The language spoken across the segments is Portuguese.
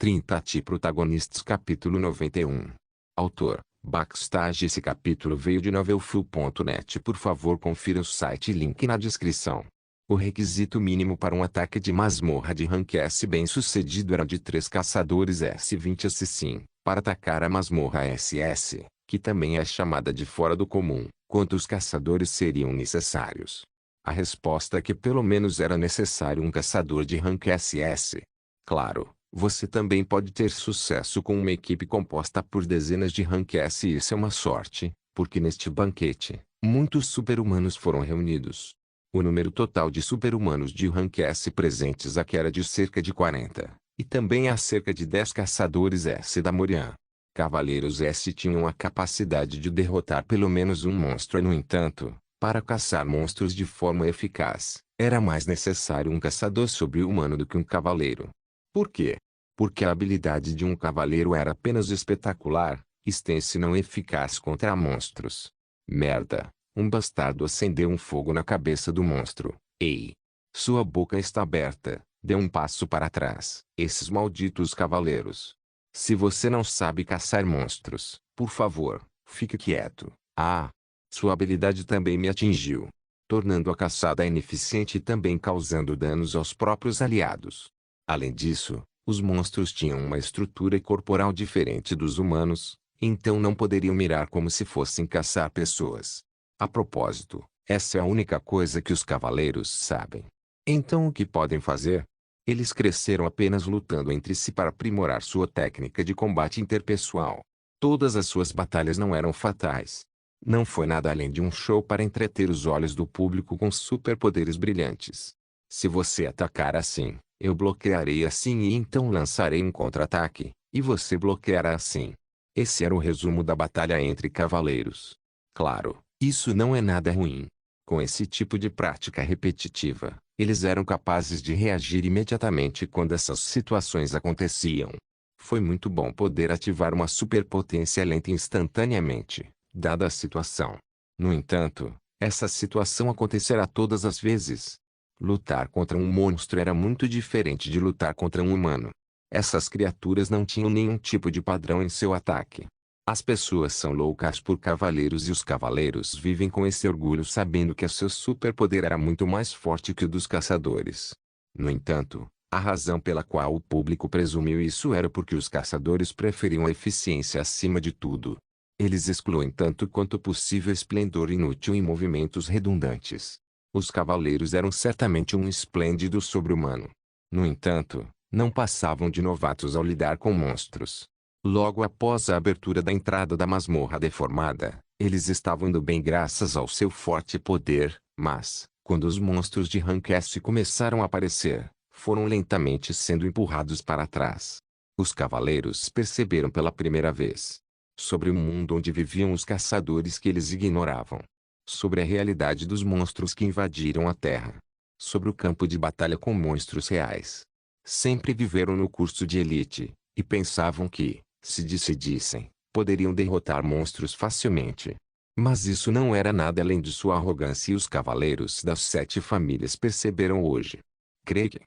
30 Protagonistas Capítulo 91. Autor, Backstage. Esse capítulo veio de novelfull.net. Por favor, confira o site e link na descrição. O requisito mínimo para um ataque de masmorra de rank S bem-sucedido era de 3 caçadores S20 Assassin, para atacar a masmorra SS, que também é chamada de fora do comum. Quantos caçadores seriam necessários? A resposta é que pelo menos era necessário um caçador de rank SS. Claro, você também pode ter sucesso com uma equipe composta por dezenas de rank S, e isso é uma sorte, porque neste banquete, muitos super-humanos foram reunidos. O número total de super-humanos de rank S presentes aqui era de cerca de 40, e também há cerca de 10 caçadores S da Morian. Cavaleiros S tinham a capacidade de derrotar pelo menos um monstro, e no entanto, para caçar monstros de forma eficaz, era mais necessário um caçador sobre-humano do que um cavaleiro. Por quê? Porque a habilidade de um cavaleiro era apenas espetacular, extensa e não eficaz contra monstros. Merda! Um bastardo acendeu um fogo na cabeça do monstro. Ei! Sua boca está aberta, dê um passo para trás. Esses malditos cavaleiros. Se você não sabe caçar monstros, por favor, fique quieto. Ah! Sua habilidade também me atingiu, tornando a caçada ineficiente e também causando danos aos próprios aliados. Além disso, os monstros tinham uma estrutura corporal diferente dos humanos, então não poderiam mirar como se fossem caçar pessoas. A propósito, essa é a única coisa que os cavaleiros sabem. Então o que podem fazer? Eles cresceram apenas lutando entre si para aprimorar sua técnica de combate interpessoal. Todas as suas batalhas não eram fatais. Não foi nada além de um show para entreter os olhos do público com superpoderes brilhantes. Se você atacar assim, eu bloquearei assim e então lançarei um contra-ataque, e você bloqueará assim. Esse era o resumo da batalha entre cavaleiros. Claro, isso não é nada ruim. Com esse tipo de prática repetitiva, eles eram capazes de reagir imediatamente quando essas situações aconteciam. Foi muito bom poder ativar uma superpotência lenta instantaneamente, dada a situação. No entanto, essa situação acontecerá todas as vezes. Lutar contra um monstro era muito diferente de lutar contra um humano. Essas criaturas não tinham nenhum tipo de padrão em seu ataque. As pessoas são loucas por cavaleiros e os cavaleiros vivem com esse orgulho sabendo que seu superpoder era muito mais forte que o dos caçadores. No entanto, a razão pela qual o público presumiu isso era porque os caçadores preferiam a eficiência acima de tudo. Eles excluem tanto quanto possível esplendor inútil em movimentos redundantes. Os cavaleiros eram certamente um esplêndido sobre-humano. No entanto, não passavam de novatos ao lidar com monstros. Logo após a abertura da entrada da masmorra deformada, eles estavam indo bem graças ao seu forte poder, mas, quando os monstros de rank S começaram a aparecer, foram lentamente sendo empurrados para trás. Os cavaleiros perceberam pela primeira vez sobre o mundo onde viviam os caçadores que eles ignoravam, sobre a realidade dos monstros que invadiram a Terra, sobre o campo de batalha com monstros reais. Sempre viveram no curso de elite, e pensavam que, se decidissem, poderiam derrotar monstros facilmente. Mas isso não era nada além de sua arrogância, e os cavaleiros das 7 famílias perceberam hoje. Cregue.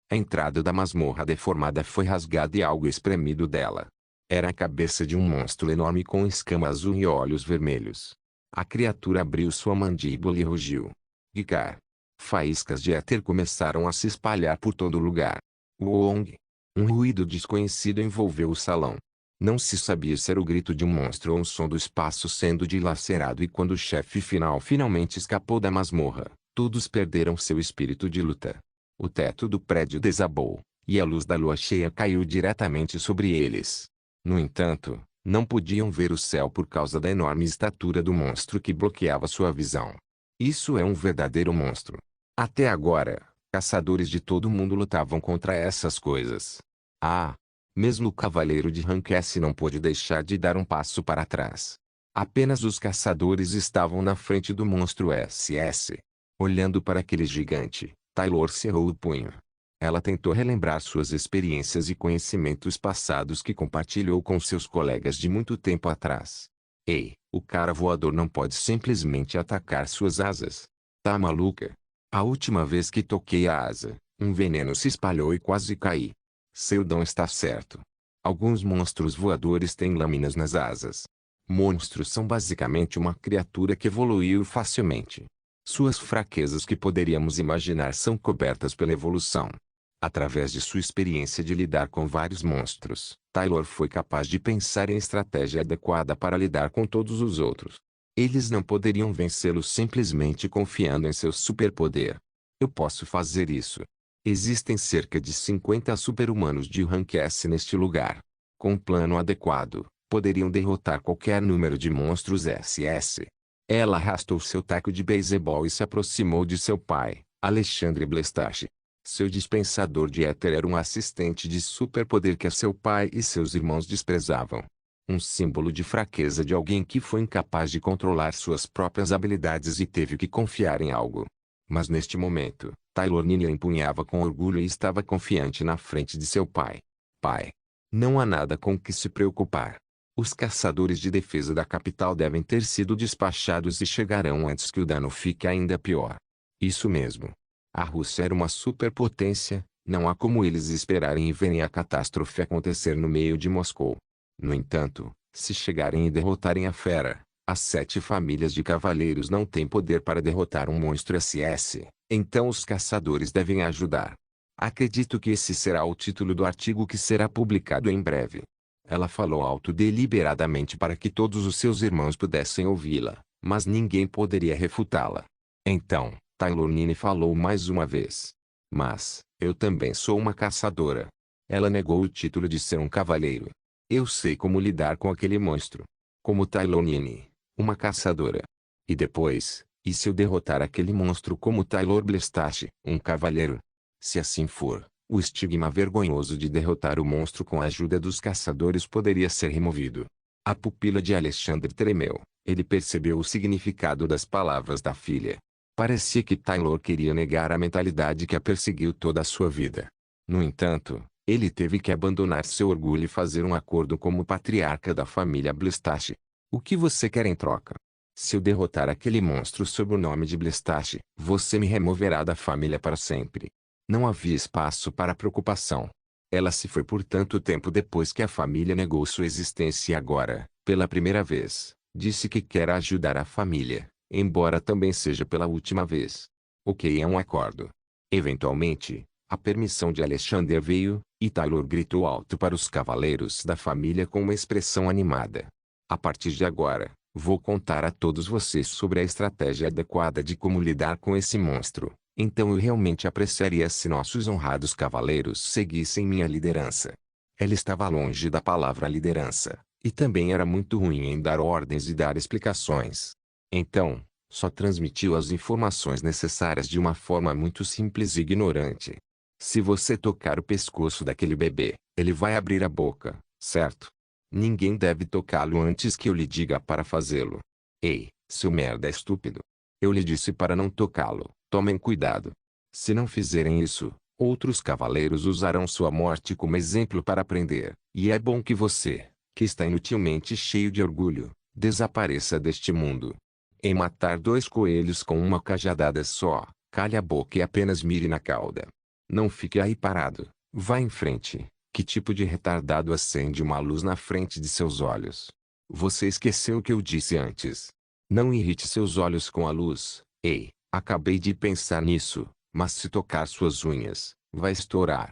A entrada da masmorra deformada foi rasgada e algo espremido dela. Era a cabeça de um monstro enorme com escama azul e olhos vermelhos. A criatura abriu sua mandíbula e rugiu. Gigar. Faíscas de éter começaram a se espalhar por todo lugar. Uong. Um ruído desconhecido envolveu o salão. Não se sabia se era o grito de um monstro ou um som do espaço sendo dilacerado, e quando o chefe final finalmente escapou da masmorra, todos perderam seu espírito de luta. O teto do prédio desabou, e a luz da lua cheia caiu diretamente sobre eles. No entanto, não podiam ver o céu por causa da enorme estatura do monstro que bloqueava sua visão. Isso é um verdadeiro monstro. Até agora, caçadores de todo mundo lutavam contra essas coisas. Ah! Mesmo o cavaleiro de rank S não pôde deixar de dar um passo para trás. Apenas os caçadores estavam na frente do monstro SS. Olhando para aquele gigante, Taylor cerrou o punho. Ela tentou relembrar suas experiências e conhecimentos passados que compartilhou com seus colegas de muito tempo atrás. Ei, o cara voador não pode simplesmente atacar suas asas. Tá maluca? A última vez que toquei a asa, um veneno se espalhou e quase caí. Seu dom está certo. Alguns monstros voadores têm lâminas nas asas. Monstros são basicamente uma criatura que evoluiu facilmente. Suas fraquezas que poderíamos imaginar são cobertas pela evolução. Através de sua experiência de lidar com vários monstros, Taylor foi capaz de pensar em estratégia adequada para lidar com todos os outros. Eles não poderiam vencê-lo simplesmente confiando em seu superpoder. Eu posso fazer isso. Existem cerca de 50 super-humanos de rank S neste lugar. Com um plano adequado, poderiam derrotar qualquer número de monstros SS. Ela arrastou seu taco de beisebol e se aproximou de seu pai, Alexandre Blestache. Seu dispensador de éter era um assistente de superpoder que seu pai e seus irmãos desprezavam. Um símbolo de fraqueza de alguém que foi incapaz de controlar suas próprias habilidades e teve que confiar em algo. Mas neste momento, Taylor Nini empunhava com orgulho e estava confiante na frente de seu pai. Pai. Não há nada com que se preocupar. Os caçadores de defesa da capital devem ter sido despachados e chegarão antes que o dano fique ainda pior. Isso mesmo. A Rússia era uma superpotência, não há como eles esperarem e verem a catástrofe acontecer no meio de Moscou. No entanto, se chegarem e derrotarem a fera, as 7 famílias de cavaleiros não têm poder para derrotar um monstro SS, então os caçadores devem ajudar. Acredito que esse será o título do artigo que será publicado em breve. Ela falou alto deliberadamente para que todos os seus irmãos pudessem ouvi-la, mas ninguém poderia refutá-la. Então, Taylor Nini falou mais uma vez. Mas, eu também sou uma caçadora. Ela negou o título de ser um cavaleiro. Eu sei como lidar com aquele monstro. Como Taylor Nini, uma caçadora. E depois, e se eu derrotar aquele monstro como Taylor Blestache, um cavaleiro? Se assim for, o estigma vergonhoso de derrotar o monstro com a ajuda dos caçadores poderia ser removido. A pupila de Alexandre tremeu. Ele percebeu o significado das palavras da filha. Parecia que Taylor queria negar a mentalidade que a perseguiu toda a sua vida. No entanto, ele teve que abandonar seu orgulho e fazer um acordo como patriarca da família Blestache. O que você quer em troca? Se eu derrotar aquele monstro sob o nome de Blestache, você me removerá da família para sempre. Não havia espaço para preocupação. Ela se foi por tanto tempo depois que a família negou sua existência e agora, pela primeira vez, disse que quer ajudar a família, embora também seja pela última vez. Ok, é um acordo. Eventualmente, a permissão de Alexander veio, e Taylor gritou alto para os cavaleiros da família com uma expressão animada. A partir de agora, vou contar a todos vocês sobre a estratégia adequada de como lidar com esse monstro. Então eu realmente apreciaria se nossos honrados cavaleiros seguissem minha liderança. Ela estava longe da palavra liderança, e também era muito ruim em dar ordens e dar explicações. Então, só transmitiu as informações necessárias de uma forma muito simples e ignorante. Se você tocar o pescoço daquele bebê, ele vai abrir a boca, certo? Ninguém deve tocá-lo antes que eu lhe diga para fazê-lo. Ei, seu merda estúpido. Eu lhe disse para não tocá-lo. Tomem cuidado. Se não fizerem isso, outros cavaleiros usarão sua morte como exemplo para aprender, e é bom que você, que está inutilmente cheio de orgulho, desapareça deste mundo. Em matar 2 coelhos com uma cajadada só, calhe a boca e apenas mire na cauda. Não fique aí parado, vá em frente. Que tipo de retardado acende uma luz na frente de seus olhos? Você esqueceu o que eu disse antes. Não irrite seus olhos com a luz. Ei, acabei de pensar nisso, mas se tocar suas unhas, vai estourar.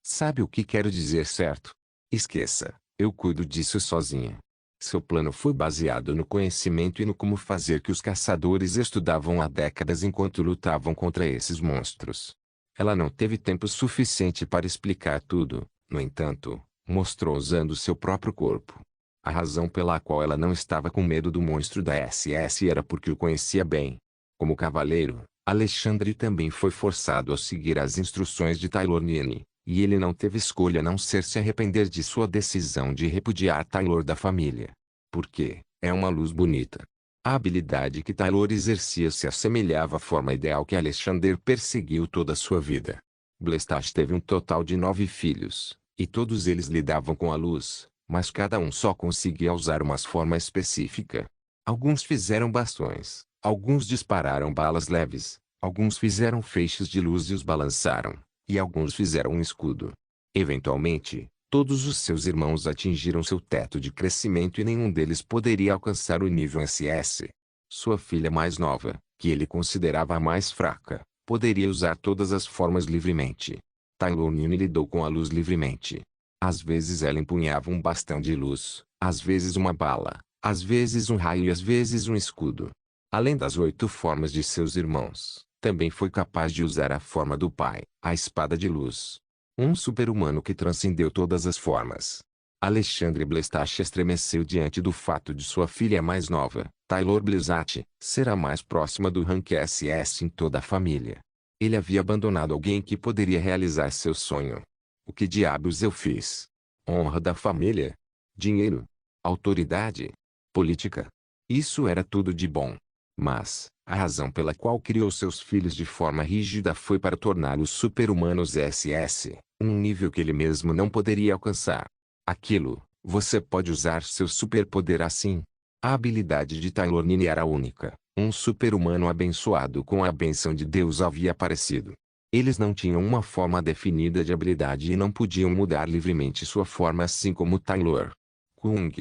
Sabe o que quero dizer, certo? Esqueça, eu cuido disso sozinha. Seu plano foi baseado no conhecimento e no como fazer que os caçadores estudavam há décadas enquanto lutavam contra esses monstros. Ela não teve tempo suficiente para explicar tudo, no entanto, mostrou usando seu próprio corpo. A razão pela qual ela não estava com medo do monstro da SS era porque o conhecia bem. Como cavaleiro, Alexandre também foi forçado a seguir as instruções de Taylor Nini, e ele não teve escolha a não ser se arrepender de sua decisão de repudiar Taylor da família. Porque, é uma luz bonita. A habilidade que Taylor exercia se assemelhava à forma ideal que Alexander perseguiu toda a sua vida. Blestache teve um total de 9 filhos, e todos eles lidavam com a luz, mas cada um só conseguia usar uma forma específica. Alguns fizeram bastões, alguns dispararam balas leves, alguns fizeram feixes de luz e os balançaram, e alguns fizeram um escudo. Eventualmente, todos os seus irmãos atingiram seu teto de crescimento e nenhum deles poderia alcançar o nível SS. Sua filha mais nova, que ele considerava a mais fraca, poderia usar todas as formas livremente. Taylor Nini lidou com a luz livremente. Às vezes ela empunhava um bastão de luz, às vezes uma bala, às vezes um raio e às vezes um escudo. Além das 8 formas de seus irmãos, também foi capaz de usar a forma do pai, a espada de luz. Um super-humano que transcendeu todas as formas. Alexandre Blestach estremeceu diante do fato de sua filha mais nova, Taylor Blestach, ser a mais próxima do rank SS em toda a família. Ele havia abandonado alguém que poderia realizar seu sonho. O que diabos eu fiz? Honra da família? Dinheiro? Autoridade? Política? Isso era tudo de bom. Mas, a razão pela qual criou seus filhos de forma rígida foi para torná-los super-humanos SS, um nível que ele mesmo não poderia alcançar. Aquilo, você pode usar seu superpoder assim. A habilidade de Taylor Nini era única. Um super-humano abençoado com a bênção de Deus havia aparecido. Eles não tinham uma forma definida de habilidade e não podiam mudar livremente sua forma assim como Taylor. Kung.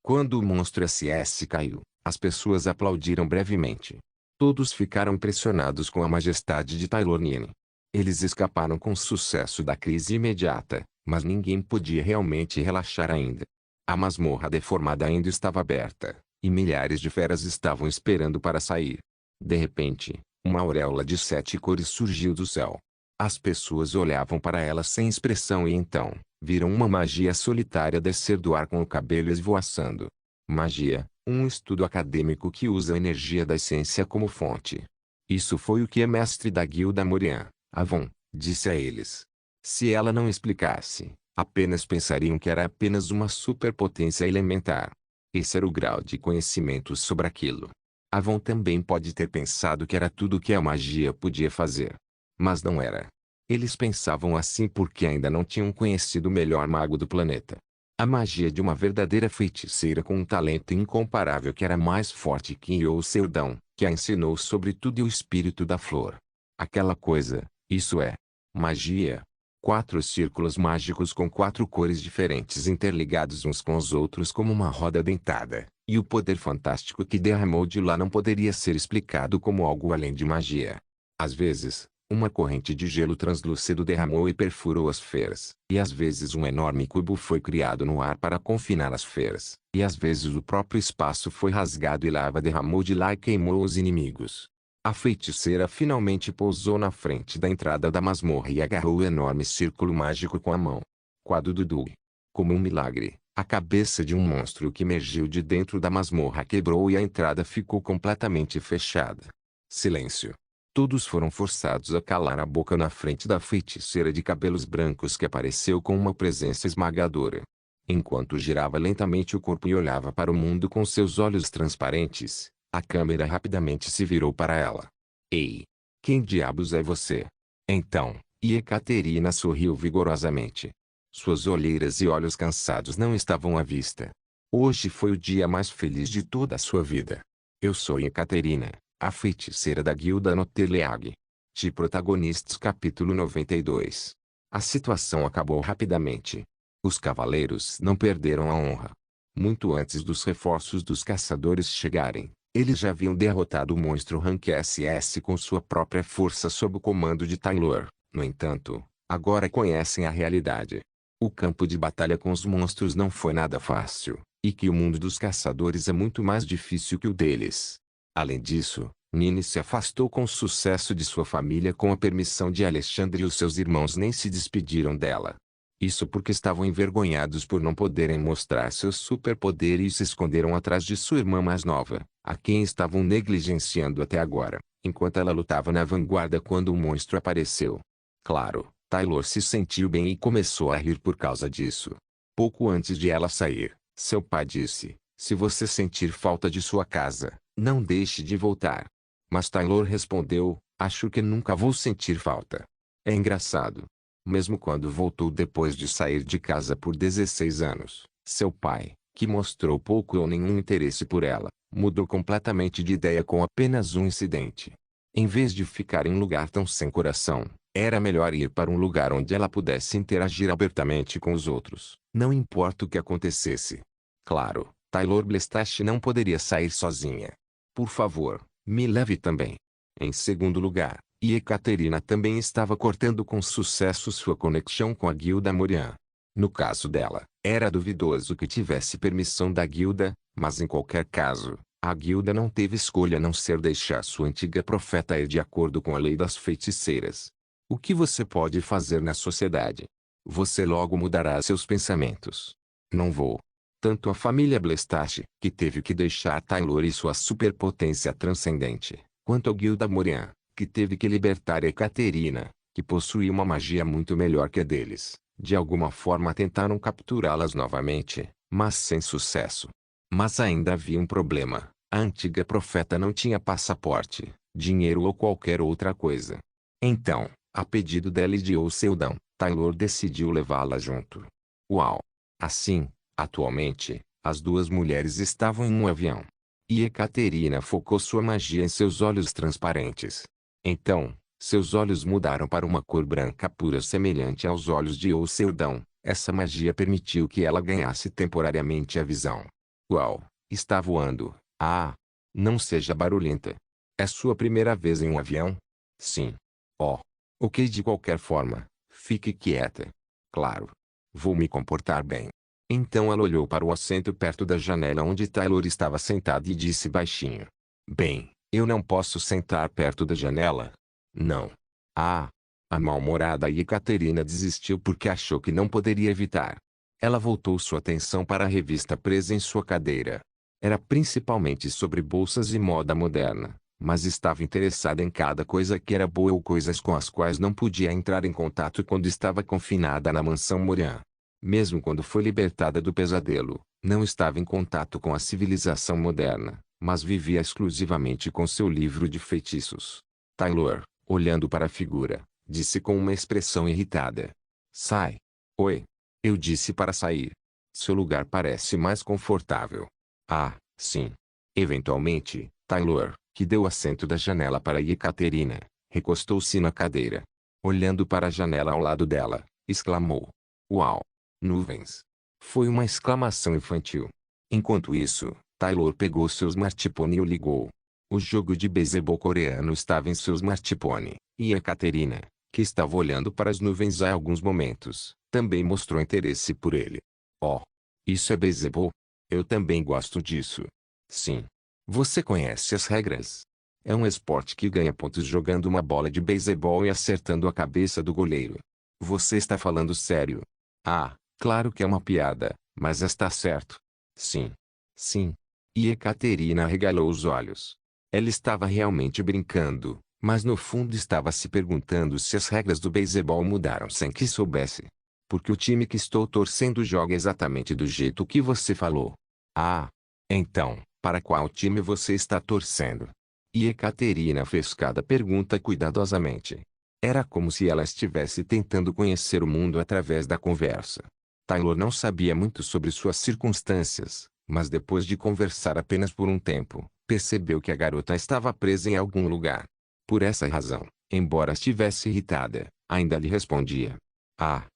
Quando o monstro SS caiu, as pessoas aplaudiram brevemente. Todos ficaram impressionados com a majestade de Taylor Nini. Eles escaparam com sucesso da crise imediata, mas ninguém podia realmente relaxar ainda. A masmorra deformada ainda estava aberta, e milhares de feras estavam esperando para sair. De repente, uma auréola de 7 cores surgiu do céu. As pessoas olhavam para ela sem expressão e então, viram uma magia solitária descer do ar com o cabelo esvoaçando. Magia, um estudo acadêmico que usa a energia da essência como fonte. Isso foi o que a mestre da guilda Morian, Avon, disse a eles. Se ela não explicasse, apenas pensariam que era apenas uma superpotência elementar. Esse era o grau de conhecimento sobre aquilo. Avon também pode ter pensado que era tudo o que a magia podia fazer. Mas não era. Eles pensavam assim porque ainda não tinham conhecido o melhor mago do planeta. A magia de uma verdadeira feiticeira com um talento incomparável que era mais forte que Io Seldão, que a ensinou sobre tudo e o espírito da flor. Aquela coisa, isso é. Magia. 4 círculos mágicos com 4 cores diferentes interligados uns com os outros como uma roda dentada, e o poder fantástico que derramou de lá não poderia ser explicado como algo além de magia. Às vezes, uma corrente de gelo translúcido derramou e perfurou as feras, e às vezes um enorme cubo foi criado no ar para confinar as feras, e às vezes o próprio espaço foi rasgado e lava derramou de lá e queimou os inimigos. A feiticeira finalmente pousou na frente da entrada da masmorra e agarrou o enorme círculo mágico com a mão. Quadro Dudu. Como um milagre, a cabeça de um monstro que emergiu de dentro da masmorra quebrou e a entrada ficou completamente fechada. Silêncio. Todos foram forçados a calar a boca na frente da feiticeira de cabelos brancos que apareceu com uma presença esmagadora. Enquanto girava lentamente o corpo e olhava para o mundo com seus olhos transparentes, a câmera rapidamente se virou para ela. Ei! Quem diabos é você? Então, Ekaterina sorriu vigorosamente. Suas olheiras e olhos cansados não estavam à vista. Hoje foi o dia mais feliz de toda a sua vida. Eu sou Ekaterina, a feiticeira da guilda Noteleag. De Protagonistas capítulo 92. A situação acabou rapidamente. Os cavaleiros não perderam a honra. Muito antes dos reforços dos caçadores chegarem, eles já haviam derrotado o monstro Rank SS com sua própria força sob o comando de Taylor. No entanto, agora conhecem a realidade. O campo de batalha com os monstros não foi nada fácil, e que o mundo dos caçadores é muito mais difícil que o deles. Além disso, Nini se afastou com sucesso de sua família com a permissão de Alexandre e os seus irmãos nem se despediram dela. Isso porque estavam envergonhados por não poderem mostrar seu superpoder e se esconderam atrás de sua irmã mais nova, a quem estavam negligenciando até agora, enquanto ela lutava na vanguarda quando o monstro apareceu. Claro, Taylor se sentiu bem e começou a rir por causa disso. Pouco antes de ela sair, seu pai disse, se você sentir falta de sua casa, não deixe de voltar. Mas Taylor respondeu, acho que nunca vou sentir falta. É engraçado. Mesmo quando voltou depois de sair de casa por 16 anos, seu pai, que mostrou pouco ou nenhum interesse por ela, mudou completamente de ideia com apenas um incidente. Em vez de ficar em um lugar tão sem coração, Era melhor ir para um lugar onde ela pudesse interagir abertamente com os outros, não importa o que acontecesse. Claro, Taylor Blestash não poderia sair sozinha. Por favor, me leve também. Em segundo lugar, Ekaterina também estava cortando com sucesso sua conexão com a Guilda Morian. No caso dela, era duvidoso que tivesse permissão da Guilda, mas em qualquer caso, a Guilda não teve escolha a não ser deixar sua antiga profeta ir de acordo com a lei das feiticeiras. O que você pode fazer na sociedade? Você logo mudará seus pensamentos. Não vou. Tanto a família Blestash, que teve que deixar Taylor e sua superpotência transcendente, quanto a Guilda Morian, que teve que libertar Ekaterina, que possuía uma magia muito melhor que a deles, de alguma forma tentaram capturá-las novamente, mas sem sucesso. Mas ainda havia um problema: a antiga profeta não tinha passaporte, dinheiro ou qualquer outra coisa. Então, a pedido dela e de Seldon, Taylor decidiu levá-la junto. Uau! Assim, atualmente, as duas mulheres estavam em um avião. E Ekaterina focou sua magia em seus olhos transparentes. Então, seus olhos mudaram para uma cor branca pura semelhante aos olhos de Seldon. Essa magia permitiu que ela ganhasse temporariamente a visão. Uau! Está voando. Ah! Não seja barulhenta. É sua primeira vez em um avião? Sim. Oh. Ok, de qualquer forma, fique quieta. Claro. Vou me comportar bem. Então ela olhou para o assento perto da janela onde Taylor estava sentada e disse baixinho: Bem, eu não posso sentar perto da janela. Não. Ah! A mal-humorada Ekaterina desistiu porque achou que não poderia evitar. Ela voltou sua atenção para a revista presa em sua cadeira. Era principalmente sobre bolsas e moda moderna, mas estava interessada em cada coisa que era boa ou coisas com as quais não podia entrar em contato quando estava confinada na mansão Morian. Mesmo quando foi libertada do pesadelo, não estava em contato com a civilização moderna, mas vivia exclusivamente com seu livro de feitiços. Taylor, olhando para a figura, disse com uma expressão irritada: Sai. Oi. Eu disse para sair. Seu lugar parece mais confortável. Ah, sim. Eventualmente, Taylor, que deu assento da janela para Ekaterina, recostou-se na cadeira. Olhando para a janela ao lado dela, exclamou: Uau! Nuvens! Foi uma exclamação infantil. Enquanto isso, Taylor pegou seu smartphone e o ligou. O jogo de beisebol coreano estava em seu smartphone, e Ekaterina, que estava olhando para as nuvens há alguns momentos, também mostrou interesse por ele. Oh! Isso é beisebol? Eu também gosto disso. Sim. Você conhece as regras? É um esporte que ganha pontos jogando uma bola de beisebol e acertando a cabeça do goleiro. Você está falando sério? Ah, claro que é uma piada, mas está certo. Sim. Sim. E Ekaterina arregalou os olhos. Ela estava realmente brincando, mas no fundo estava se perguntando se as regras do beisebol mudaram sem que soubesse. Porque o time que estou torcendo joga exatamente do jeito que você falou. Ah. Então, para qual time você está torcendo? E Ekaterina fez cada pergunta cuidadosamente. Era como se ela estivesse tentando conhecer o mundo através da conversa. Taylor não sabia muito sobre suas circunstâncias, mas depois de conversar apenas por um tempo, percebeu que a garota estava presa em algum lugar. Por essa razão, embora estivesse irritada, ainda lhe respondia: Ah,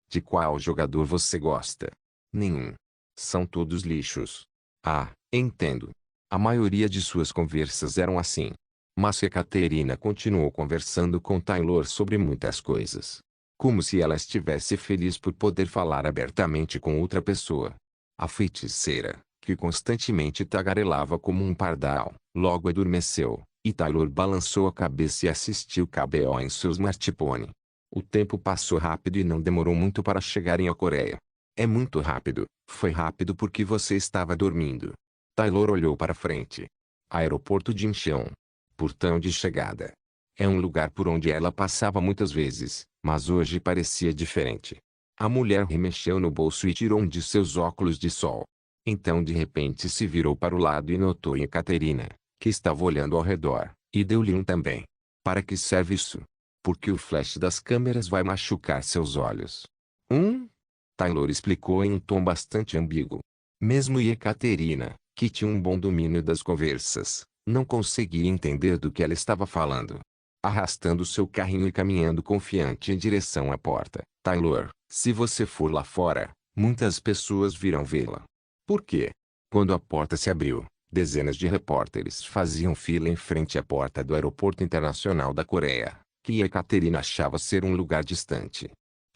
De qual jogador você gosta? Nenhum. São todos lixos. Ah, entendo. A maioria de suas conversas eram assim. Mas Ekaterina continuou conversando com Taylor sobre muitas coisas. Como se ela estivesse feliz por poder falar abertamente com outra pessoa. A feiticeira, que constantemente tagarelava como um pardal, logo adormeceu, e Taylor balançou a cabeça e assistiu KBO em seu smartphone. O tempo passou rápido e não demorou muito para chegarem à Coreia. É muito rápido. Foi rápido porque você estava dormindo. Taylor olhou para frente. Aeroporto de Incheon. Portão de chegada. É um lugar por onde ela passava muitas vezes, mas hoje parecia diferente. A mulher remexeu no bolso e tirou um de seus óculos de sol. Então de repente se virou para o lado e notou Ekaterina, que estava olhando ao redor, e deu-lhe um também. Para que serve isso? Porque o flash das câmeras vai machucar seus olhos. Taylor explicou em um tom bastante ambíguo. Mesmo Ekaterina, que tinha um bom domínio das conversas, não conseguia entender do que ela estava falando. arrastando seu carrinho e caminhando confiante em direção à porta. Taylor, se você for lá fora, muitas pessoas virão vê-la. Por quê? Quando a porta se abriu, dezenas de repórteres faziam fila em frente à porta do Aeroporto Internacional da Coreia, que Ekaterina achava ser um lugar distante.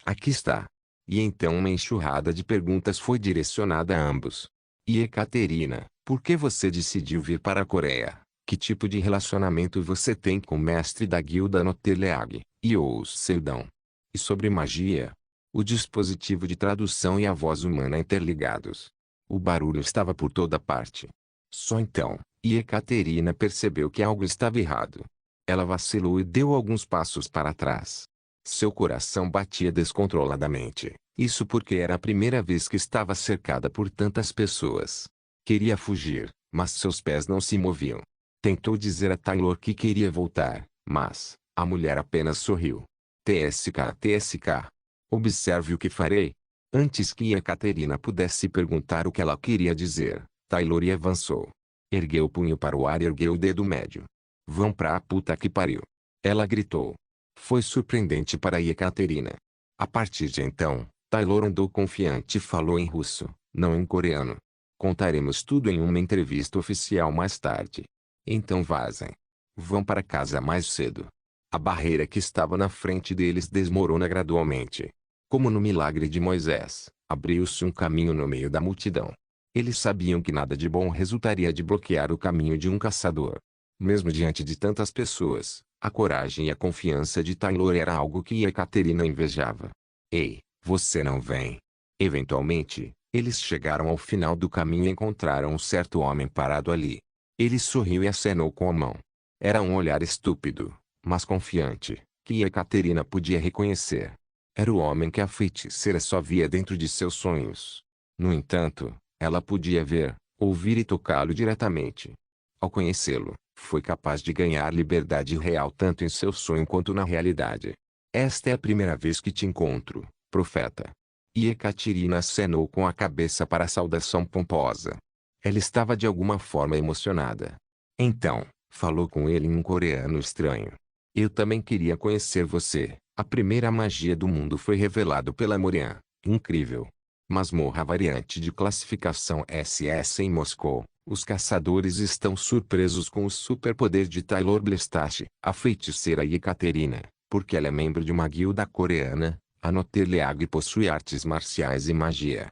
Aqui está. E então uma enxurrada de perguntas foi direcionada a ambos. E Ekaterina, por que você decidiu vir para a Coreia? Que tipo de relacionamento você tem com o mestre da guilda Noteleag, Yoo Seldon? E sobre magia? O dispositivo de tradução e a voz humana interligados. O barulho estava por toda parte. Só então, Ekaterina percebeu que algo estava errado. Ela vacilou e deu alguns passos para trás. Seu coração batia descontroladamente. Isso porque era a primeira vez que estava cercada por tantas pessoas. Queria fugir, mas seus pés não se moviam. Tentou dizer a Taylor que queria voltar, mas a mulher apenas sorriu. TSK, TSK. Observe o que farei. Antes que Ekaterina pudesse perguntar o que ela queria dizer, Taylor avançou. Ergueu o punho para o ar e ergueu o dedo médio. Vão pra a puta que pariu. Ela gritou. Foi surpreendente para Ekaterina. A partir de então, Taylor andou confiante e falou em russo, não em coreano. Contaremos tudo em uma entrevista oficial mais tarde. Então vazem. Vão para casa mais cedo. A barreira que estava na frente deles desmorona gradualmente. Como no milagre de Moisés, abriu-se um caminho no meio da multidão. Eles sabiam que nada de bom resultaria de bloquear o caminho de um caçador. Mesmo diante de tantas pessoas, a coragem e a confiança de Taylor era algo que Ekaterina invejava. Ei, você não vem. Eventualmente, eles chegaram ao final do caminho e encontraram um certo homem parado ali. Ele sorriu e acenou com a mão. Era um olhar estúpido, mas confiante, que Ekaterina podia reconhecer. Era o homem que a feiticeira só via dentro de seus sonhos. No entanto, ela podia ver, ouvir e tocá-lo diretamente. Ao conhecê-lo, foi capaz de ganhar liberdade real tanto em seu sonho quanto na realidade. Esta é a primeira vez que te encontro, profeta. E Ekaterina acenou com a cabeça para a saudação pomposa. Ela estava de alguma forma emocionada. Então, falou com ele em um coreano estranho. Eu também queria conhecer você. A primeira magia do mundo foi revelado pela Morian. Incrível. Masmorra variante de classificação SS em Moscou. Os caçadores estão surpresos com o superpoder de Taylor Blestache, a feiticeira Ekaterina, porque ela é membro de uma guilda coreana. A Noteleag possui artes marciais e magia.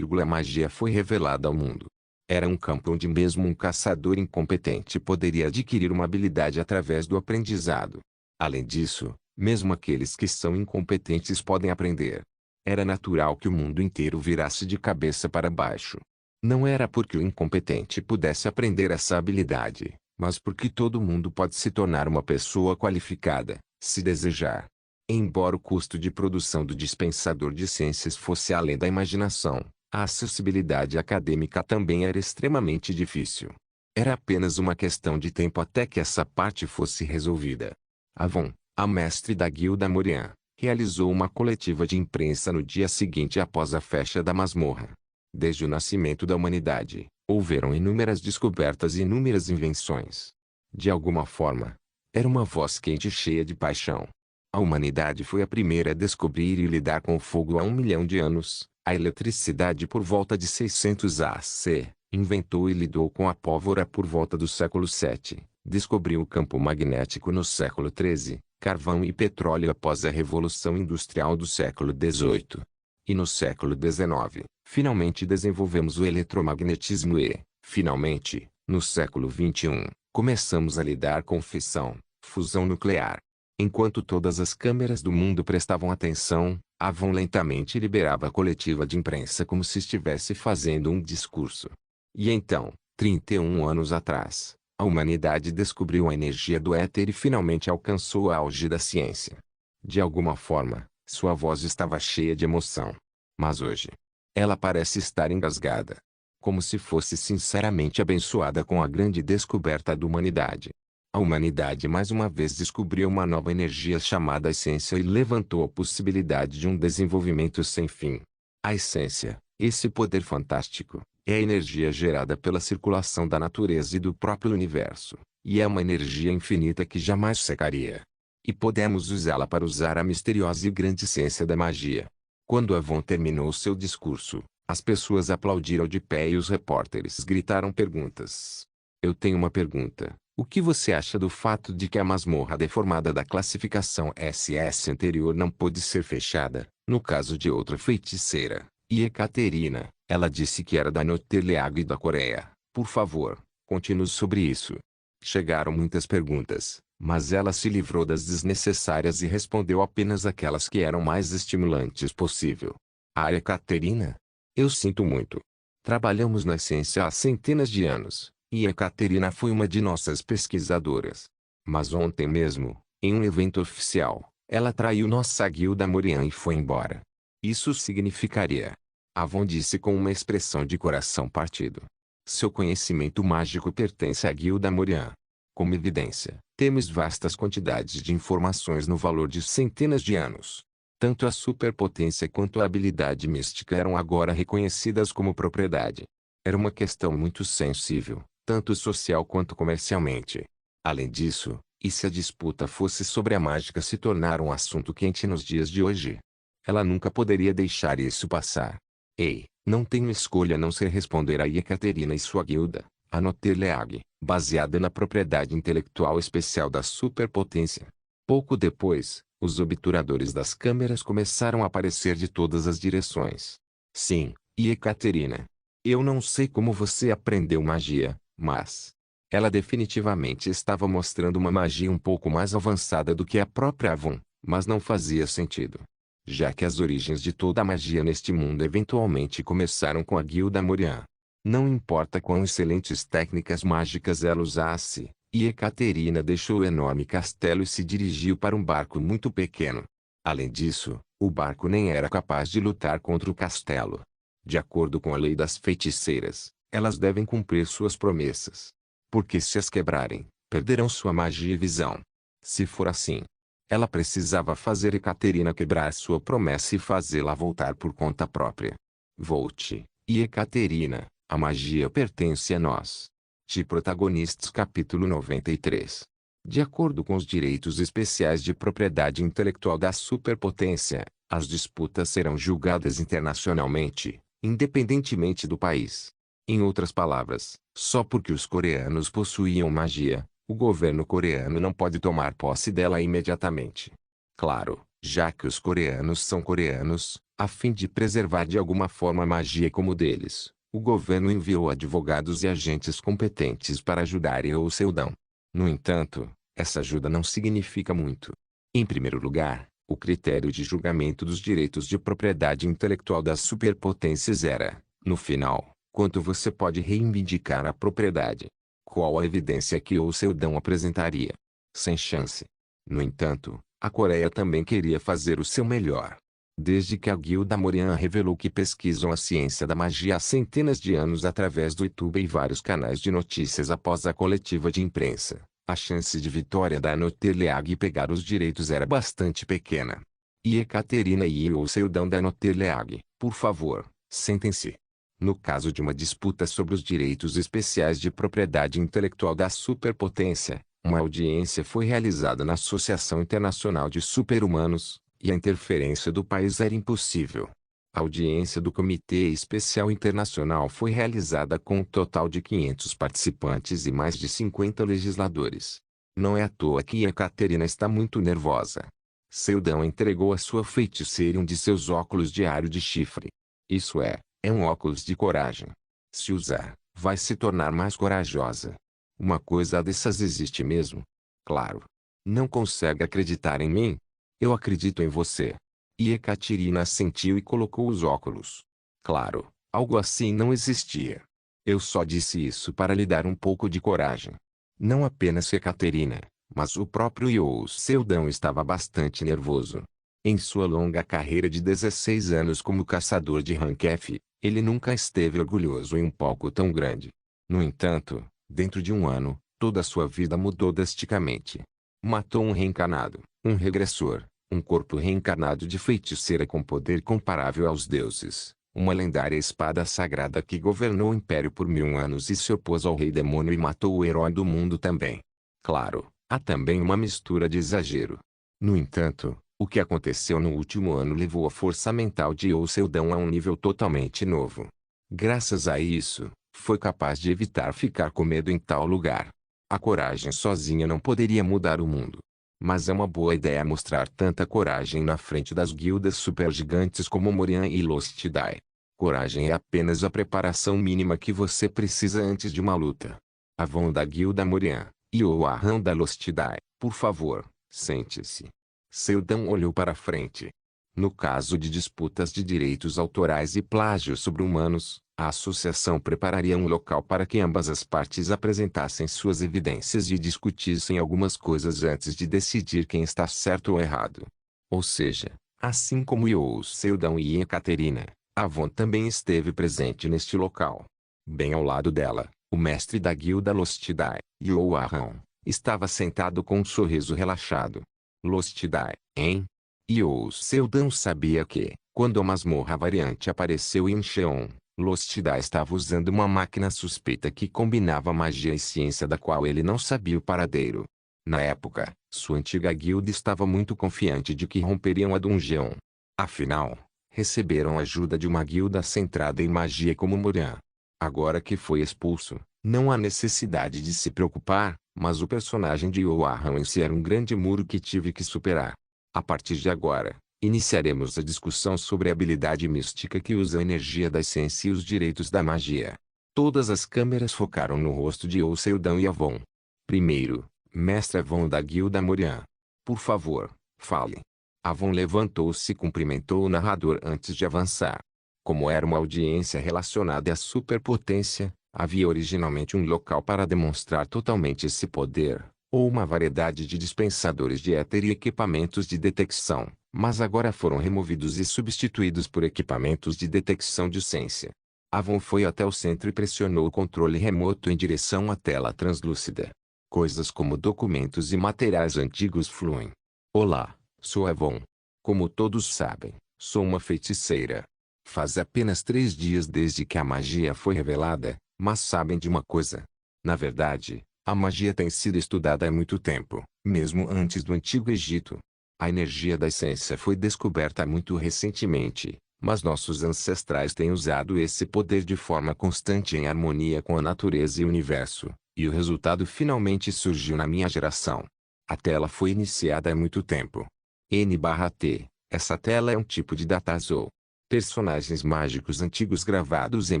Magia foi revelada ao mundo. Era um campo onde mesmo um caçador incompetente poderia adquirir uma habilidade através do aprendizado. Além disso, mesmo aqueles que são incompetentes podem aprender. Era natural que o mundo inteiro virasse de cabeça para baixo. Não era porque o incompetente pudesse aprender essa habilidade, mas porque todo mundo pode se tornar uma pessoa qualificada, se desejar. Embora o custo de produção do dispensador de ciências fosse além da imaginação, a acessibilidade acadêmica também era extremamente difícil. Era apenas uma questão de tempo até que essa parte fosse resolvida. Avon, a mestre da guilda Morian, realizou uma coletiva de imprensa no dia seguinte após a festa da masmorra. Desde o nascimento da humanidade, houveram inúmeras descobertas e inúmeras invenções. De alguma forma, era uma voz quente e cheia de paixão. A humanidade foi a primeira a descobrir e lidar com o fogo há 1 milhão de anos, a eletricidade por volta de 600 AC, inventou e lidou com a pólvora por volta do século 7, descobriu o campo magnético no século 13, carvão e petróleo após a Revolução Industrial do século 18. E no século 19, finalmente desenvolvemos o eletromagnetismo e, finalmente, no século 21, começamos a lidar com fissão, fusão nuclear. Enquanto todas as câmeras do mundo prestavam atenção, Avon lentamente liberava a coletiva de imprensa como se estivesse fazendo um discurso. E então, 31 anos atrás, a humanidade descobriu a energia do éter e finalmente alcançou o auge da ciência. De alguma forma, sua voz estava cheia de emoção. Mas hoje, ela parece estar engasgada. Como se fosse sinceramente abençoada com a grande descoberta da humanidade. A humanidade mais uma vez descobriu uma nova energia chamada essência e levantou a possibilidade de um desenvolvimento sem fim. A essência, esse poder fantástico, é a energia gerada pela circulação da natureza e do próprio universo, e é uma energia infinita que jamais secaria. E podemos usá-la para usar a misteriosa e grande ciência da magia. Quando Avon terminou seu discurso, as pessoas aplaudiram de pé e os repórteres gritaram perguntas. Eu tenho uma pergunta. O que você acha do fato de que a masmorra deformada da classificação SS anterior não pôde ser fechada, no caso de outra feiticeira, Ekaterina? Ela disse que era da Notelleag da Coreia. Por favor, continue sobre isso. Chegaram muitas perguntas, mas ela se livrou das desnecessárias e respondeu apenas aquelas que eram mais estimulantes possível. A Ekaterina? Eu sinto muito. Trabalhamos na ciência há centenas de anos, e Ekaterina foi uma de nossas pesquisadoras. Mas ontem mesmo, em um evento oficial, ela traiu nossa guilda Morian e foi embora. Isso significaria. Avon disse com uma expressão de coração partido. Seu conhecimento mágico pertence à guilda Morian. Como evidência, temos vastas quantidades de informações no valor de centenas de anos. Tanto a superpotência quanto a habilidade mística eram agora reconhecidas como propriedade. Era uma questão muito sensível, tanto social quanto comercialmente. Além disso, e se a disputa fosse sobre a mágica se tornar um assunto quente nos dias de hoje? Ela nunca poderia deixar isso passar. Ei, não tenho escolha a não ser responder a Ekaterina e sua guilda, a Notelleag, baseada na propriedade intelectual especial da superpotência. Pouco depois, os obturadores das câmeras começaram a aparecer de todas as direções. Sim, Ekaterina. Eu não sei como você aprendeu magia, mas... Ela definitivamente estava mostrando uma magia um pouco mais avançada do que a própria Avon, mas não fazia sentido. Já que as origens de toda a magia neste mundo eventualmente começaram com a guilda Morian. Não importa quão excelentes técnicas mágicas ela usasse, Ekaterina deixou o enorme castelo e se dirigiu para um barco muito pequeno. Além disso, o barco nem era capaz de lutar contra o castelo. De acordo com a lei das feiticeiras, elas devem cumprir suas promessas. Porque se as quebrarem, perderão sua magia e visão. Se for assim, ela precisava fazer Ekaterina quebrar sua promessa e fazê-la voltar por conta própria. Volte, Ekaterina, a magia pertence a nós. De Protagonistas capítulo 93. De acordo com os direitos especiais de propriedade intelectual da superpotência, as disputas serão julgadas internacionalmente, independentemente do país. Em outras palavras, só porque os coreanos possuíam magia, o governo coreano não pode tomar posse dela imediatamente. Claro, já que os coreanos são coreanos, a fim de preservar de alguma forma a magia como deles, o governo enviou advogados e agentes competentes para ajudar o Seudão. No entanto, essa ajuda não significa muito. Em primeiro lugar, o critério de julgamento dos direitos de propriedade intelectual das superpotências era, no final, quanto você pode reivindicar a propriedade. Qual a evidência que o Seudão apresentaria? Sem chance. No entanto, a Coreia também queria fazer o seu melhor. Desde que a guilda Morian revelou que pesquisam a ciência da magia há centenas de anos através do YouTube e vários canais de notícias após a coletiva de imprensa, a chance de vitória da Notelleag pegar os direitos era bastante pequena. Ekaterina e o Seudão da Notelleag, por favor, sentem-se. No caso de uma disputa sobre os direitos especiais de propriedade intelectual da superpotência, uma audiência foi realizada na Associação Internacional de Super-Humanos, e a interferência do país era impossível. A audiência do Comitê Especial Internacional foi realizada com um total de 500 participantes e mais de 50 legisladores. Não é à toa que Ekaterina está muito nervosa. Seudão entregou a sua feiticeira um de seus óculos de aro de chifre. Isso é um óculos de coragem. Se usar, vai se tornar mais corajosa. Uma coisa dessas existe mesmo? Claro. Não consegue acreditar em mim? Eu acredito em você. Ekaterina assentiu e colocou os óculos. Claro, algo assim não existia. Eu só disse isso para lhe dar um pouco de coragem. Não apenas Ekaterina, mas o próprio Yoo Seudão estava bastante nervoso. Em sua longa carreira de 16 anos como caçador de rank F, ele nunca esteve orgulhoso em um palco tão grande. No entanto, dentro de um ano, toda a sua vida mudou drasticamente. Matou um reencarnado, um regressor, um corpo reencarnado de feiticeira com poder comparável aos deuses, uma lendária espada sagrada que governou o império por 1000 anos e se opôs ao rei demônio e matou o herói do mundo também. Claro, há também uma mistura de exagero. No entanto, o que aconteceu no último ano levou a força mental de Yao Seldon a um nível totalmente novo. Graças a isso, foi capaz de evitar ficar com medo em tal lugar. A coragem sozinha não poderia mudar o mundo. Mas é uma boa ideia mostrar tanta coragem na frente das guildas supergigantes como Morian e Lost Dai. Coragem é apenas a preparação mínima que você precisa antes de uma luta. Avon da guilda Morian, e o Aham da Lost Dai, por favor, sente-se. Seldon olhou para frente. No caso de disputas de direitos autorais e plágio sobre humanos, a associação prepararia um local para que ambas as partes apresentassem suas evidências e discutissem algumas coisas antes de decidir quem está certo ou errado. Ou seja, assim como Yao Seldon e Ekaterina, Avon também esteve presente neste local. Bem ao lado dela, o mestre da guilda Lost Dai, Yao Aham, estava sentado com um sorriso relaxado. Lost Dai, hein? Yao Seldon sabia que, quando a masmorra variante apareceu em Cheon, Lost Dai estava usando uma máquina suspeita que combinava magia e ciência da qual ele não sabia o paradeiro. Na época, sua antiga guilda estava muito confiante de que romperiam a dungeon. Afinal, receberam ajuda de uma guilda centrada em magia como Morian. Agora que foi expulso, não há necessidade de se preocupar, mas o personagem de Yao Aham em si era um grande muro que tive que superar. A partir de agora, iniciaremos a discussão sobre a habilidade mística que usa a energia da essência e os direitos da magia. Todas as câmeras focaram no rosto de Yao Seldon e Avon. Primeiro, mestre Avon da guilda Morian. Por favor, fale. Avon levantou-se e cumprimentou o narrador antes de avançar. Como era uma audiência relacionada à superpotência, havia originalmente um local para demonstrar totalmente esse poder, ou uma variedade de dispensadores de éter e equipamentos de detecção, mas agora foram removidos e substituídos por equipamentos de detecção de essência. Avon foi até o centro e pressionou o controle remoto em direção à tela translúcida. Coisas como documentos e materiais antigos fluem. Olá, sou Avon. Como todos sabem, sou uma feiticeira. Faz apenas 3 dias desde que a magia foi revelada, mas sabem de uma coisa. Na verdade, a magia tem sido estudada há muito tempo, mesmo antes do Antigo Egito. A energia da essência foi descoberta muito recentemente, mas nossos ancestrais têm usado esse poder de forma constante em harmonia com a natureza e o universo, e o resultado finalmente surgiu na minha geração. A tela foi iniciada há muito tempo. N/T. Essa tela é um tipo de datazo. Personagens mágicos antigos gravados em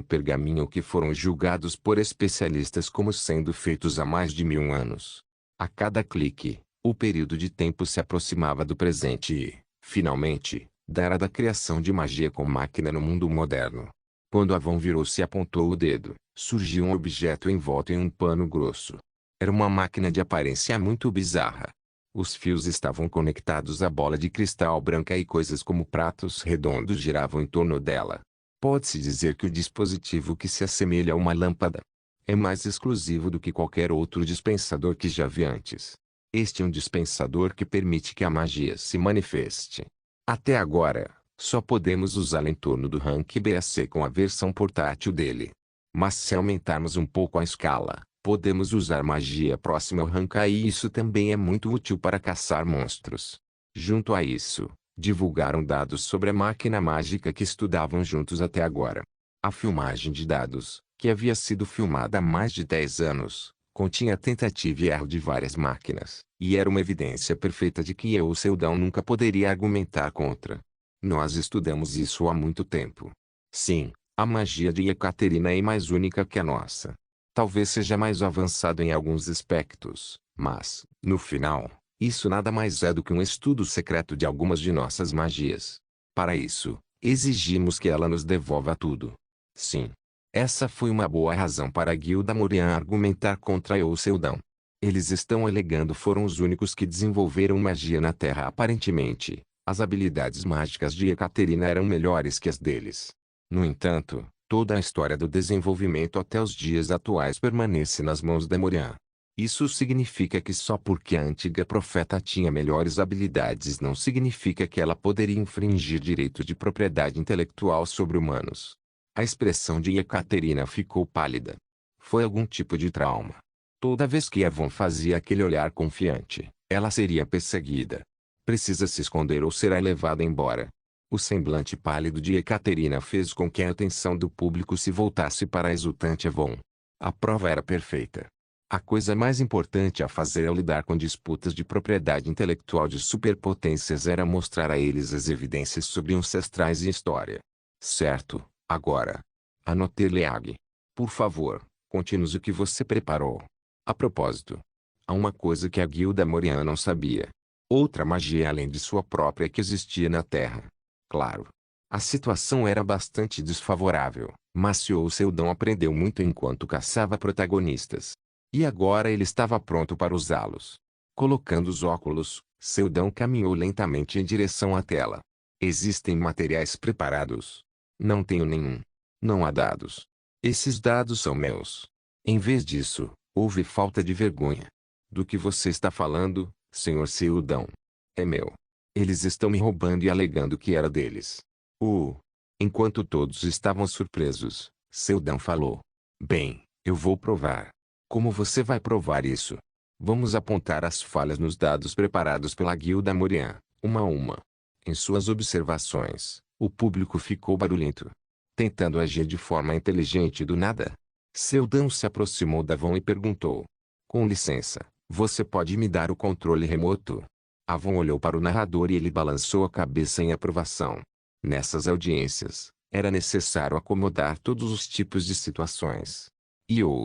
pergaminho que foram julgados por especialistas como sendo feitos há mais de 1000 anos. A cada clique, o período de tempo se aproximava do presente e, finalmente, da era da criação de magia com máquina no mundo moderno. Quando Avon virou-se e apontou o dedo, surgiu um objeto envolto em um pano grosso. Era uma máquina de aparência muito bizarra. Os fios estavam conectados à bola de cristal branca e coisas como pratos redondos giravam em torno dela. Pode-se dizer que o dispositivo que se assemelha a uma lâmpada é mais exclusivo do que qualquer outro dispensador que já vi antes. Este é um dispensador que permite que a magia se manifeste. Até agora, só podemos usá-la em torno do Rank BAC com a versão portátil dele. Mas se aumentarmos um pouco a escala, podemos usar magia próxima ao Rankai e isso também é muito útil para caçar monstros. Junto a isso, divulgaram dados sobre a máquina mágica que estudavam juntos até agora. A filmagem de dados, que havia sido filmada há mais de 10 anos, continha tentativa e erro de várias máquinas, e era uma evidência perfeita de que Yao Seldon nunca poderia argumentar contra. Nós estudamos isso há muito tempo. Sim, a magia de Ekaterina é mais única que a nossa. Talvez seja mais avançado em alguns aspectos, mas, no final, isso nada mais é do que um estudo secreto de algumas de nossas magias. Para isso, exigimos que ela nos devolva tudo. Sim. Essa foi uma boa razão para a Guilda Morian argumentar contra Yao Seldon. Eles estão alegando foram os únicos que desenvolveram magia na Terra aparentemente. As habilidades mágicas de Ekaterina eram melhores que as deles. No entanto, toda a história do desenvolvimento até os dias atuais permanece nas mãos da Morian. Isso significa que só porque a antiga profeta tinha melhores habilidades não significa que ela poderia infringir direito de propriedade intelectual sobre humanos. A expressão de Ekaterina ficou pálida. Foi algum tipo de trauma. Toda vez que Avon fazia aquele olhar confiante, ela seria perseguida. Precisa se esconder ou será levada embora. O semblante pálido de Ekaterina fez com que a atenção do público se voltasse para a exultante Avon. A prova era perfeita. A coisa mais importante a fazer ao lidar com disputas de propriedade intelectual de superpotências era mostrar a eles as evidências sobre ancestrais e história. Certo, agora. Anote Leag. Por favor, conte-nos o que você preparou. A propósito, há uma coisa que a Guilda Morian não sabia. Outra magia além de sua própria que existia na Terra. Claro. A situação era bastante desfavorável, mas Seldon aprendeu muito enquanto caçava protagonistas. E agora ele estava pronto para usá-los. Colocando os óculos, Seldon caminhou lentamente em direção à tela. Existem materiais preparados? Não tenho nenhum. Não há dados. Esses dados são meus. Em vez disso, houve falta de vergonha. Do que você está falando, Sr. Seldon? É meu. Eles estão me roubando e alegando que era deles. Enquanto todos estavam surpresos, Seldon falou. Bem, eu vou provar. Como você vai provar isso? Vamos apontar as falhas nos dados preparados pela Guilda Morian, uma a uma. Em suas observações, o público ficou barulhento. Tentando agir de forma inteligente do nada. Seldon se aproximou da Avon e perguntou. Com licença, você pode me dar o controle remoto? Avon olhou para o narrador e ele balançou a cabeça em aprovação. Nessas audiências, era necessário acomodar todos os tipos de situações.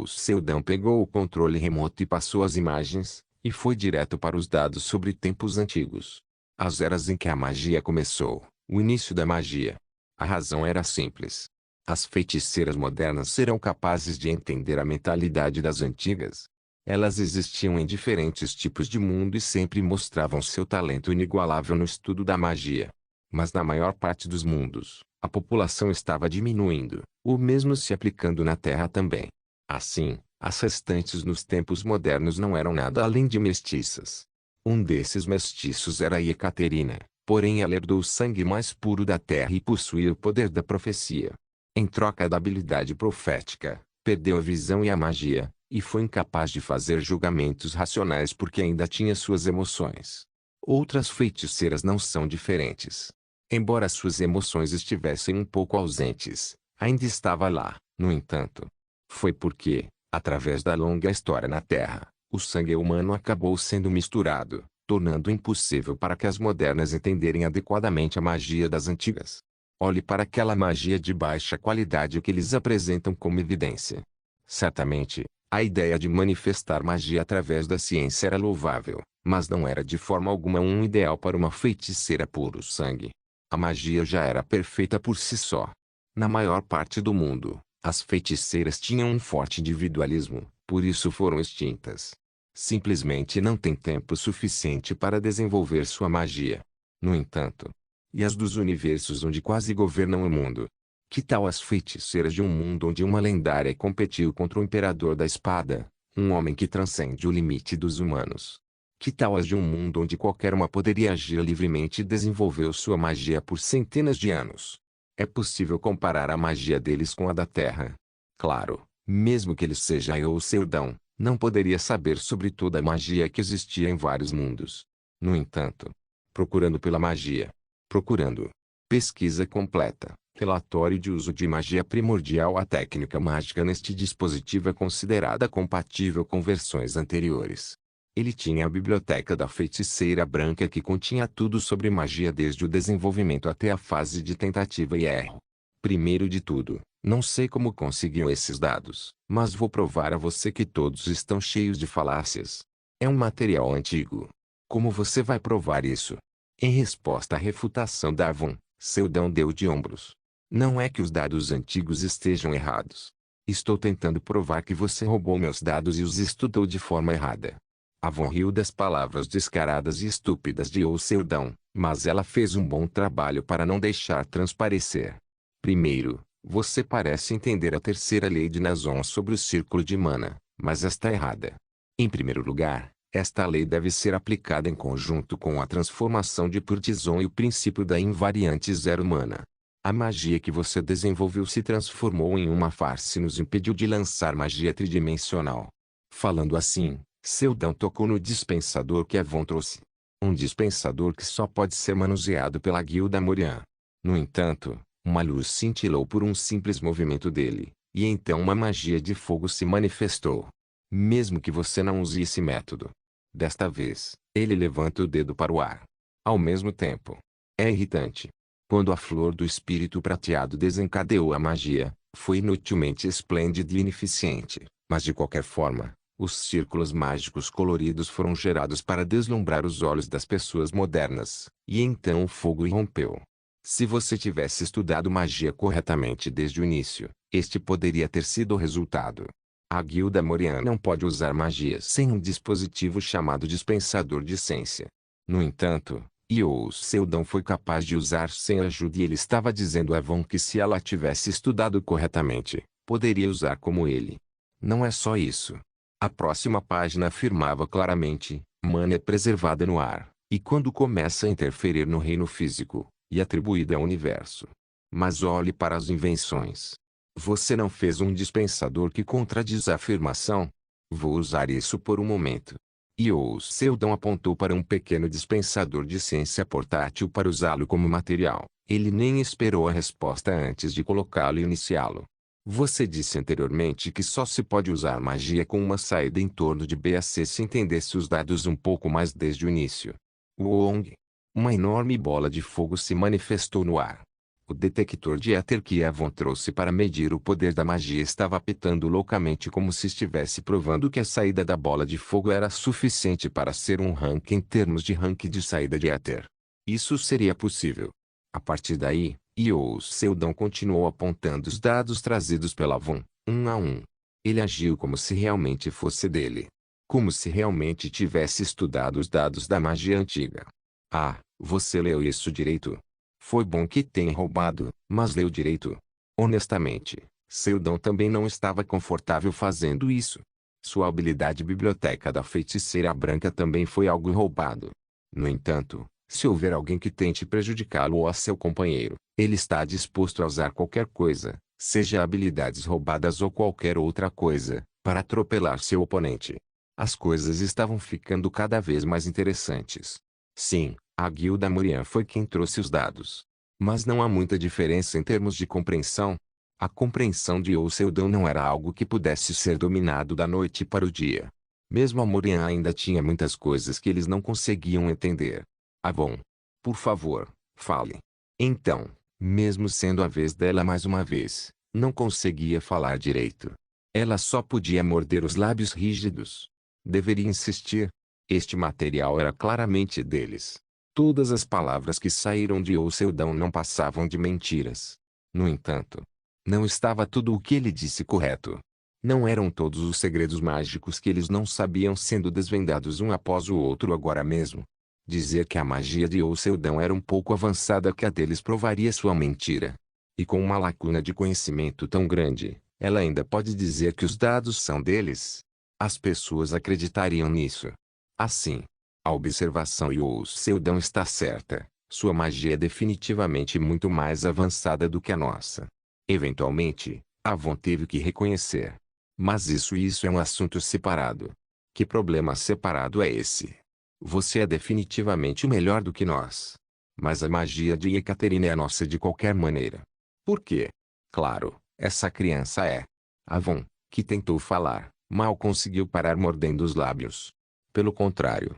Seldon pegou o controle remoto e passou as imagens, e foi direto para os dados sobre tempos antigos. As eras em que a magia começou, o início da magia. A razão era simples. As feiticeiras modernas serão capazes de entender a mentalidade das antigas. Elas existiam em diferentes tipos de mundo e sempre mostravam seu talento inigualável no estudo da magia. Mas na maior parte dos mundos, a população estava diminuindo, o mesmo se aplicando na Terra também. Assim, as restantes nos tempos modernos não eram nada além de mestiças. Um desses mestiços era Ekaterina, porém ela herdou o sangue mais puro da Terra e possuía o poder da profecia. Em troca da habilidade profética, perdeu a visão e a magia, e foi incapaz de fazer julgamentos racionais porque ainda tinha suas emoções. Outras feiticeiras não são diferentes. Embora suas emoções estivessem um pouco ausentes, ainda estava lá, no entanto. Foi porque, através da longa história na Terra, o sangue humano acabou sendo misturado, tornando impossível para que as modernas entenderem adequadamente a magia das antigas. Olhe para aquela magia de baixa qualidade que eles apresentam como evidência. Certamente, a ideia de manifestar magia através da ciência era louvável, mas não era de forma alguma um ideal para uma feiticeira puro sangue. A magia já era perfeita por si só. Na maior parte do mundo, as feiticeiras tinham um forte individualismo, por isso foram extintas. Simplesmente não têm tempo suficiente para desenvolver sua magia. No entanto, e as dos universos onde quase governam o mundo? Que tal as feiticeiras de um mundo onde uma lendária competiu contra o Imperador da Espada, um homem que transcende o limite dos humanos? Que tal as de um mundo onde qualquer uma poderia agir livremente e desenvolveu sua magia por centenas de anos? É possível comparar a magia deles com a da Terra. Claro, mesmo que ele seja Seldon, não poderia saber sobre toda a magia que existia em vários mundos. No entanto, procurando pela magia. Procurando. Pesquisa completa. Relatório de uso de magia primordial. A técnica mágica neste dispositivo é considerada compatível com versões anteriores. Ele tinha a biblioteca da feiticeira branca que continha tudo sobre magia desde o desenvolvimento até a fase de tentativa e erro. Primeiro de tudo, não sei como conseguiu esses dados, mas vou provar a você que todos estão cheios de falácias. É um material antigo. Como você vai provar isso? Em resposta à refutação da Avon, Seldon deu de ombros. Não é que os dados antigos estejam errados. Estou tentando provar que você roubou meus dados e os estudou de forma errada. Avon riu das palavras descaradas e estúpidas de Seldon, mas ela fez um bom trabalho para não deixar transparecer. Primeiro, você parece entender a terceira lei de Nazon sobre o círculo de mana, mas está errada. Em primeiro lugar, esta lei deve ser aplicada em conjunto com a transformação de Purtison e o princípio da invariante zero mana. A magia que você desenvolveu se transformou em uma farsa e nos impediu de lançar magia tridimensional. Falando assim, Seldon tocou no dispensador que Avon trouxe. Um dispensador que só pode ser manuseado pela guilda Morian. No entanto, uma luz cintilou por um simples movimento dele, e então uma magia de fogo se manifestou. Mesmo que você não use esse método. Desta vez, ele levanta o dedo para o ar. Ao mesmo tempo. É irritante. Quando a flor do espírito prateado desencadeou a magia, foi inutilmente esplêndida e ineficiente, mas de qualquer forma, os círculos mágicos coloridos foram gerados para deslumbrar os olhos das pessoas modernas, e então o fogo irrompeu. Se você tivesse estudado magia corretamente desde o início, este poderia ter sido o resultado. A guilda Morian não pode usar magia sem um dispositivo chamado dispensador de essência. No entanto, Io Seldon foi capaz de usar sem ajuda e ele estava dizendo a Von que se ela tivesse estudado corretamente, poderia usar como ele. Não é só isso. A próxima página afirmava claramente, mana é preservada no ar, e quando começa a interferir no reino físico, e atribuída ao universo. Mas olhe para as invenções. Você não fez um dispensador que contradiz a afirmação? Vou usar isso por um momento. Io Seldon apontou para um pequeno dispensador de ciência portátil para usá-lo como material. Ele nem esperou a resposta antes de colocá-lo e iniciá-lo. Você disse anteriormente que só se pode usar magia com uma saída em torno de BAC se entendesse os dados um pouco mais desde o início. Wong. Uma enorme bola de fogo se manifestou no ar. O detector de éter que Avon trouxe para medir o poder da magia estava apitando loucamente como se estivesse provando que a saída da bola de fogo era suficiente para ser um rank em termos de rank de saída de éter. Isso seria possível. A partir daí, Io Seldon continuou apontando os dados trazidos pela Avon, um a um. Ele agiu como se realmente fosse dele. Como se realmente tivesse estudado os dados da magia antiga. Ah, você leu isso direito? Foi bom que tenha roubado, mas leu direito. Honestamente, Seldon também não estava confortável fazendo isso. Sua habilidade biblioteca da feiticeira branca também foi algo roubado. No entanto, se houver alguém que tente prejudicá-lo ou a seu companheiro, ele está disposto a usar qualquer coisa, seja habilidades roubadas ou qualquer outra coisa, para atropelar seu oponente. As coisas estavam ficando cada vez mais interessantes. Sim, a guilda Morian foi quem trouxe os dados. Mas não há muita diferença em termos de compreensão. A compreensão de Seldon não era algo que pudesse ser dominado da noite para o dia. Mesmo a Morian ainda tinha muitas coisas que eles não conseguiam entender. Avon. Por favor, fale. Então, mesmo sendo a vez dela mais uma vez, não conseguia falar direito. Ela só podia morder os lábios rígidos. Deveria insistir. Este material era claramente deles. Todas as palavras que saíram de Seldon não passavam de mentiras. No entanto, não estava tudo o que ele disse correto. Não eram todos os segredos mágicos que eles não sabiam sendo desvendados um após o outro agora mesmo. Dizer que a magia de Seldon era um pouco avançada que a deles provaria sua mentira. E com uma lacuna de conhecimento tão grande, ela ainda pode dizer que os dados são deles. As pessoas acreditariam nisso. Assim, a observação Seldon está certa. Sua magia é definitivamente muito mais avançada do que a nossa. Eventualmente, Avon teve que reconhecer. Mas isso é um assunto separado. Que problema separado é esse? Você é definitivamente melhor do que nós. Mas a magia de Ekaterina é a nossa de qualquer maneira. Por quê? Claro, essa criança é. Avon, que tentou falar, mal conseguiu parar mordendo os lábios. Pelo contrário,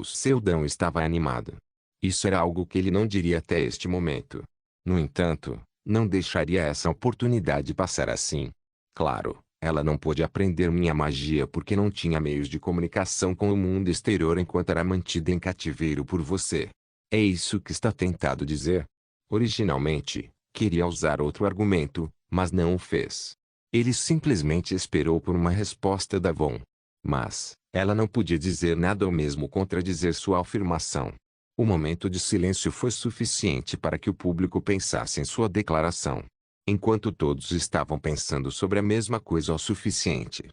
Seldon estava animado. Isso era algo que ele não diria até este momento. No entanto, não deixaria essa oportunidade passar assim. Claro, ela não pôde aprender minha magia porque não tinha meios de comunicação com o mundo exterior enquanto era mantida em cativeiro por você. É isso que está tentado dizer? Originalmente, queria usar outro argumento, mas não o fez. Ele simplesmente esperou por uma resposta da Von. Mas, ela não podia dizer nada ou mesmo contradizer sua afirmação. O momento de silêncio foi suficiente para que o público pensasse em sua declaração. Enquanto todos estavam pensando sobre a mesma coisa o suficiente,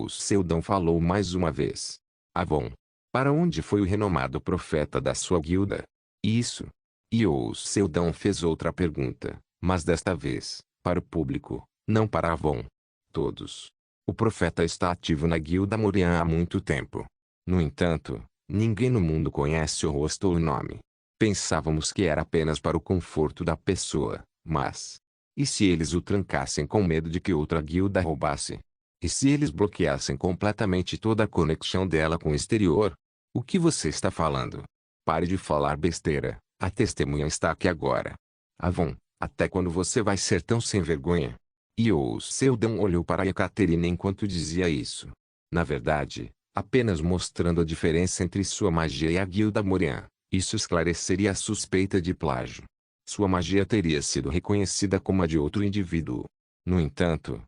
Seldon falou mais uma vez. Avon. Para onde foi o renomado profeta da sua guilda? Isso. Seldon fez outra pergunta, mas desta vez, para o público, não para Avon. Todos. O profeta está ativo na guilda Morian há muito tempo. No entanto, Ninguém no mundo conhece o rosto ou o nome. Pensávamos que era apenas para o conforto da pessoa, mas... E se eles o trancassem com medo de que outra guilda roubasse? E se eles bloqueassem completamente toda a conexão dela com o exterior? O que você está falando? Pare de falar besteira, a testemunha está aqui agora. Avon, até quando você vai ser tão sem vergonha? E o Seldon olhou para Ekaterina enquanto dizia isso. Na verdade, apenas mostrando a diferença entre sua magia e a guilda Morian, isso esclareceria a suspeita de plágio. Sua magia teria sido reconhecida como a de outro indivíduo. No entanto,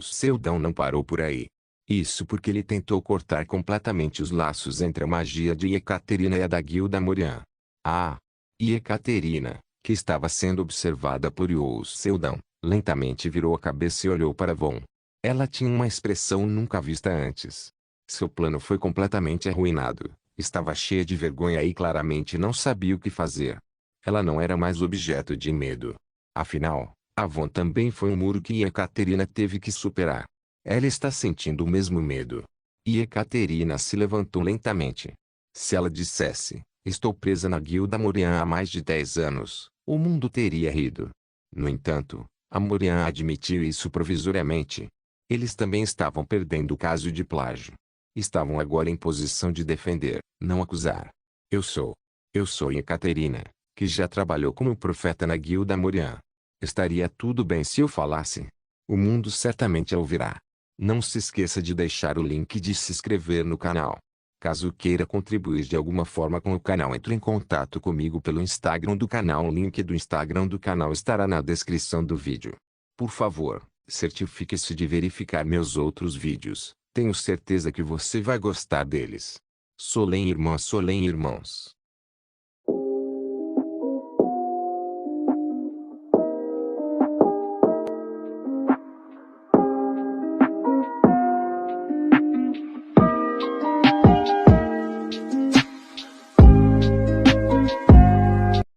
Seldon não parou por aí. Isso porque ele tentou cortar completamente os laços entre a magia de Ekaterina e a da guilda Morian. Ah! E Ekaterina, que estava sendo observada por Seldon, lentamente virou a cabeça e olhou para Von. Ela tinha uma expressão nunca vista antes. Seu plano foi completamente arruinado. Estava cheia de vergonha e claramente não sabia o que fazer. Ela não era mais objeto de medo. Afinal, Avon também foi um muro que Ekaterina teve que superar. Ela está sentindo o mesmo medo. E Ekaterina se levantou lentamente. Se ela dissesse, estou presa na guilda Morian há mais de 10 anos, o mundo teria rido. No entanto, a Morian admitiu isso provisoriamente. Eles também estavam perdendo o caso de plágio. Estavam agora em posição de defender, não acusar. Eu sou Ekaterina, que já trabalhou como profeta na guilda Morian. Estaria tudo bem se eu falasse. O mundo certamente a ouvirá. Não se esqueça de deixar o link de se inscrever no canal. Caso queira contribuir de alguma forma com o canal, entre em contato comigo pelo Instagram do canal. O link do Instagram do canal estará na descrição do vídeo. Por favor, certifique-se de verificar meus outros vídeos. Tenho certeza que você vai gostar deles. Solem irmãs, Solem irmãos.